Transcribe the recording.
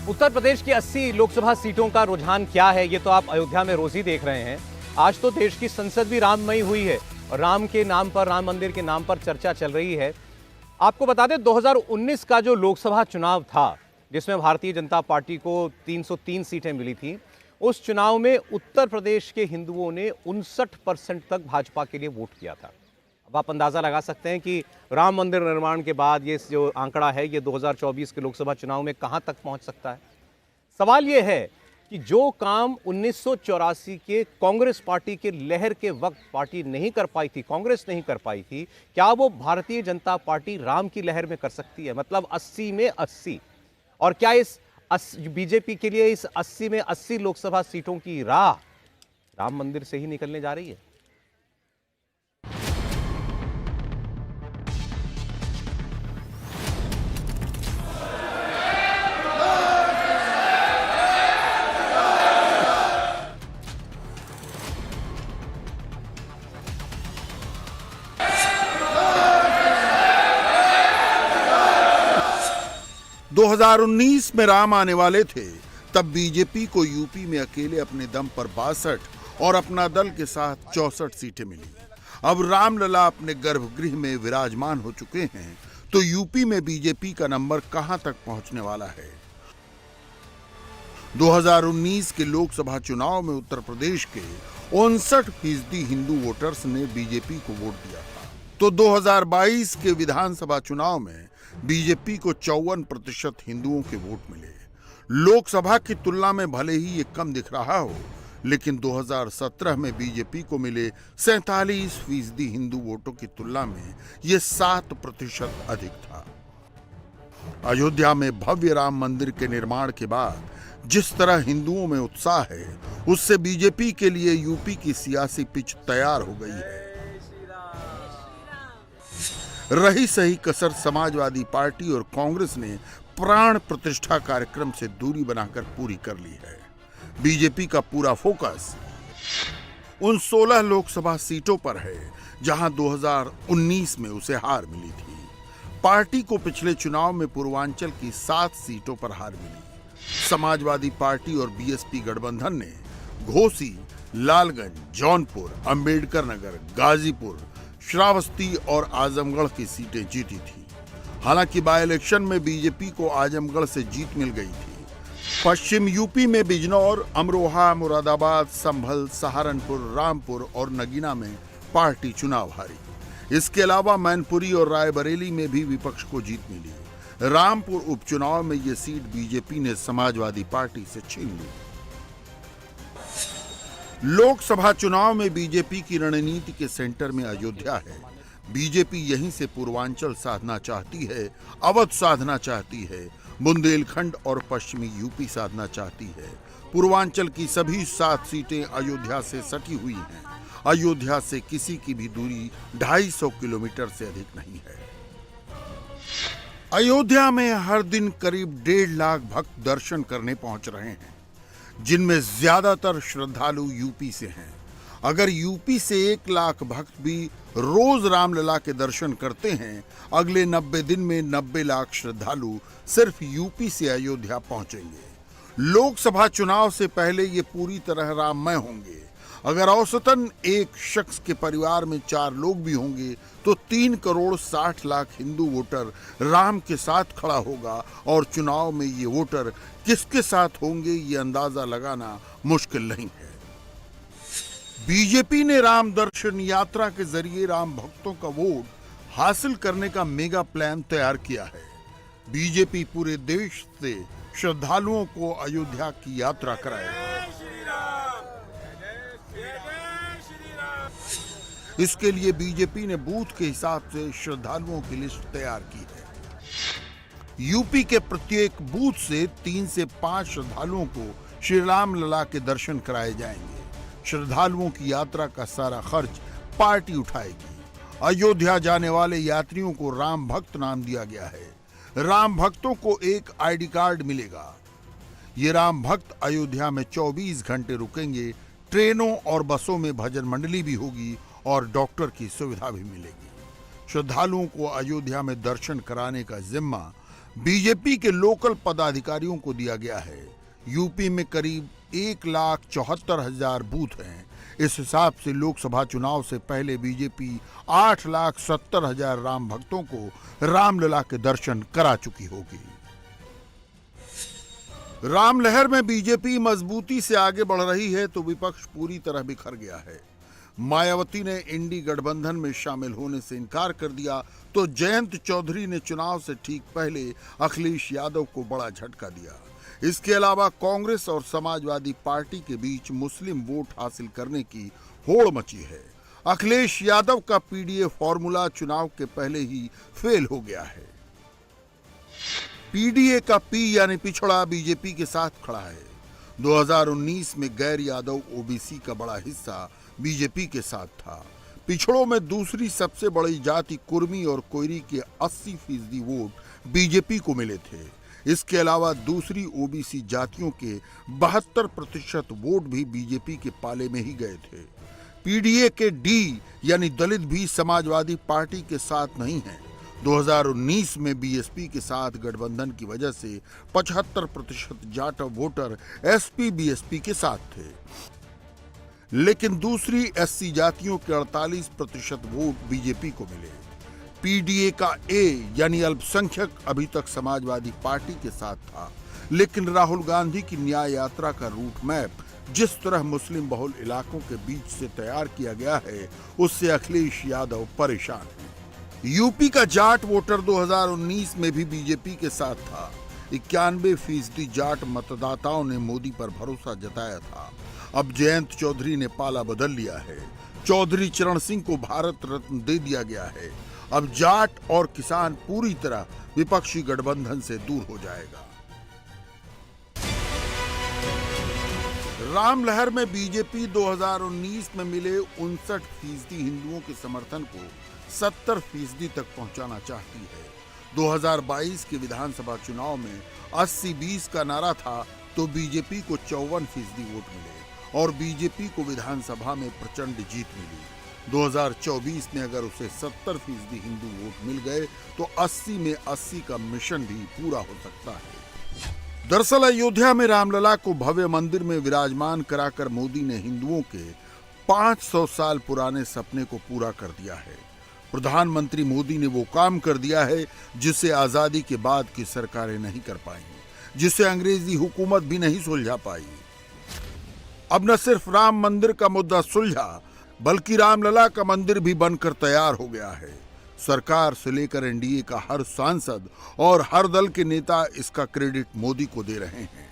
उत्तर प्रदेश की 80 लोकसभा सीटों का रुझान क्या है, ये तो आप अयोध्या में रोज ही देख रहे हैं। आज तो देश की संसद भी राममयी हुई है और राम के नाम पर, राम मंदिर के नाम पर चर्चा चल रही है। आपको बता दें 2019 का जो लोकसभा चुनाव था, जिसमें भारतीय जनता पार्टी को 303 सीटें मिली थी, उस चुनाव में उत्तर प्रदेश के हिंदुओं ने 59% तक भाजपा के लिए वोट किया था। अब आप अंदाज़ा लगा सकते हैं कि राम मंदिर निर्माण के बाद ये जो आंकड़ा है, ये 2024 के लोकसभा चुनाव में कहां तक पहुंच सकता है। सवाल ये है कि जो काम 1984 के कांग्रेस पार्टी के लहर के वक्त पार्टी नहीं कर पाई थी, कांग्रेस नहीं कर पाई थी, क्या वो भारतीय जनता पार्टी राम की लहर में कर सकती है? मतलब 80 में 80। और क्या इस बीजेपी के लिए इस 80 में 80 लोकसभा सीटों की राह राम मंदिर से ही निकलने जा रही है? 2019 में राम आने वाले थे, तब बीजेपी को यूपी में अकेले अपने दम पर 62 और अपना दल के साथ 64 सीटें मिली। अब रामलला अपने गर्भगृह में विराजमान हो चुके हैं, तो यूपी में बीजेपी का नंबर कहां तक पहुंचने वाला है। 2019 के लोकसभा चुनाव में उत्तर प्रदेश के 59% हिंदू वोटर्स ने बीजेपी को वोट दिया था, तो 2022 के विधानसभा चुनाव में बीजेपी को 54% हिंदुओं के वोट मिले। लोकसभा की तुलना में भले ही ये कम दिख रहा हो, लेकिन 2017 में बीजेपी को मिले 47% हिंदू वोटों की तुलना में ये 7% अधिक था। अयोध्या में भव्य राम मंदिर के निर्माण के बाद जिस तरह हिंदुओं में उत्साह है, उससे बीजेपी के लिए यूपी की सियासी पिच तैयार हो गई है। रही सही कसर समाजवादी पार्टी और कांग्रेस ने प्राण प्रतिष्ठा कार्यक्रम से दूरी बनाकर पूरी कर ली है। बीजेपी का पूरा फोकस उन 16 लोकसभा सीटों पर है जहां 2019 में उसे हार मिली थी। पार्टी को पिछले चुनाव में पूर्वांचल की 7 सीटों पर हार मिली। समाजवादी पार्टी और बीएसपी गठबंधन ने घोसी, लालगंज, जौनपुर, अंबेडकर नगर, गाजीपुर, श्रावस्ती और आजमगढ़ की सीटें जीती थी। हालांकि बाय इलेक्शन में बीजेपी को आजमगढ़ से जीत मिल गई थी। पश्चिम यूपी में बिजनौर, अमरोहा, मुरादाबाद, संभल, सहारनपुर, रामपुर और नगीना में पार्टी चुनाव हारी। इसके अलावा मैनपुरी और रायबरेली में भी विपक्ष को जीत मिली। रामपुर उपचुनाव में ये सीट बीजेपी ने समाजवादी पार्टी से छीन ली। लोकसभा चुनाव में बीजेपी की रणनीति के सेंटर में अयोध्या है। बीजेपी यहीं से पूर्वांचल साधना चाहती है, अवध साधना चाहती है, बुंदेलखंड और पश्चिमी यूपी साधना चाहती है। पूर्वांचल की सभी 7 सीटें अयोध्या से सटी हुई हैं। अयोध्या से किसी की भी दूरी 250 किलोमीटर से अधिक नहीं है। अयोध्या में हर दिन करीब 1.5 लाख भक्त दर्शन करने पहुंच रहे हैं, जिनमें ज्यादातर श्रद्धालु यूपी से हैं। अगर यूपी से 1 लाख भक्त भी रोज रामलला के दर्शन करते हैं, अगले 90 दिन में 90 लाख श्रद्धालु सिर्फ यूपी से अयोध्या पहुंचेंगे। लोकसभा चुनाव से पहले ये पूरी तरह राममय होंगे। अगर औसतन एक शख्स के परिवार में 4 लोग भी होंगे, तो 3 करोड़ 60 लाख हिंदू वोटर राम के साथ खड़ा होगा और चुनाव में ये वोटर किसके साथ होंगे, ये अंदाजा लगाना मुश्किल नहीं है। बीजेपी ने राम दर्शन यात्रा के जरिए राम भक्तों का वोट हासिल करने का मेगा प्लान तैयार किया है। बीजेपी पूरे देश से श्रद्धालुओं को अयोध्या की यात्रा कराएगा। इसके लिए बीजेपी ने बूथ के हिसाब से श्रद्धालुओं की लिस्ट तैयार की है। यूपी के प्रत्येक बूथ से 3 से 5 श्रद्धालुओं को श्री राम लला के दर्शन कराए जाएंगे। श्रद्धालुओं की यात्रा का सारा खर्च पार्टी उठाएगी। अयोध्या जाने वाले यात्रियों को राम भक्त नाम दिया गया है। राम भक्तों को एक आईडी कार्ड मिलेगा। ये राम भक्त अयोध्या में 24 घंटे रुकेंगे। ट्रेनों और बसों में भजन मंडली भी होगी और डॉक्टर की सुविधा भी मिलेगी। श्रद्धालुओं को अयोध्या में दर्शन कराने का जिम्मा बीजेपी के लोकल पदाधिकारियों को दिया गया है। यूपी में करीब 1,74,000 बूथ हैं। इस हिसाब से लोकसभा चुनाव से पहले बीजेपी 8,70,000 राम भक्तों को रामलला के दर्शन करा चुकी होगी। रामलहर में बीजेपी मजबूती से आगे बढ़ रही है तो विपक्ष पूरी तरह बिखर गया है। मायावती ने इंडी गठबंधन में शामिल होने से इनकार कर दिया तो जयंत चौधरी ने चुनाव से ठीक पहले अखिलेश यादव को बड़ा झटका दिया। इसके अलावा कांग्रेस और समाजवादी पार्टी के बीच मुस्लिम वोट हासिल करने की होड़ मची है। अखिलेश यादव का पीडीए फॉर्मूला चुनाव के पहले ही फेल हो गया है। पीडीए का पी यानी पिछड़ा बीजेपी के साथ खड़ा है। 2019 में गैर यादव ओबीसी का बड़ा हिस्सा बीजेपी के साथ था। पिछड़ों में दूसरी सबसे बड़ी जाति कुर्मी और कोयरी के 80% वोट बीजेपी को मिले थे। इसके अलावा दूसरी ओबीसी जातियों के 72% वोट भी बीजेपी के पाले में ही गए थे। पीडीए के डी यानी दलित भी समाजवादी पार्टी के साथ नहीं है। 2019 में बीएसपी के साथ गठबंधन की वजह से 75% जाटव वोटर एसपी बीएसपी के साथ थे, लेकिन दूसरी एससी जातियों के 48% वोट बीजेपी को मिले। पीडीए का ए यानी अल्पसंख्यक अभी तक समाजवादी पार्टी के साथ था, लेकिन राहुल गांधी की न्याय यात्रा का रूट मैप जिस तरह मुस्लिम बहुल इलाकों के बीच से तैयार किया गया है, उससे अखिलेश यादव परेशान है। यूपी का जाट वोटर 2019 में भी बीजेपी के साथ था। 91% जाट मतदाताओं ने मोदी पर भरोसा जताया था। अब जयंत चौधरी ने पाला बदल लिया है। चौधरी चरण सिंह को भारत रत्न दे दिया गया है। अब जाट और किसान पूरी तरह विपक्षी गठबंधन से दूर हो जाएगा। रामलहर में बीजेपी 2019 में मिले 59% हिंदुओं के समर्थन को 70% तक पहुंचाना चाहती है। 2022 के विधानसभा चुनाव में 80-20 का नारा था तो बीजेपी को 54% वोट मिले और बीजेपी को विधानसभा में प्रचंड जीत मिली। 2024 में अगर उसे 70% हिंदू वोट मिल गए तो 80 में 80 का मिशन भी पूरा हो सकता है। दरअसल अयोध्या में रामलला को भव्य मंदिर में विराजमान कराकर मोदी ने हिंदुओं के 500 साल पुराने सपने को पूरा कर दिया है। प्रधानमंत्री मोदी ने वो काम कर दिया है जिसे आजादी के बाद की सरकारें नहीं कर पाई, जिसे अंग्रेजी हुकूमत भी नहीं सुलझा पाई। अब न सिर्फ राम मंदिर का मुद्दा सुलझा, बल्कि रामलला का मंदिर भी बनकर तैयार हो गया है। सरकार से लेकर एनडीए का हर सांसद और हर दल के नेता इसका क्रेडिट मोदी को दे रहे हैं।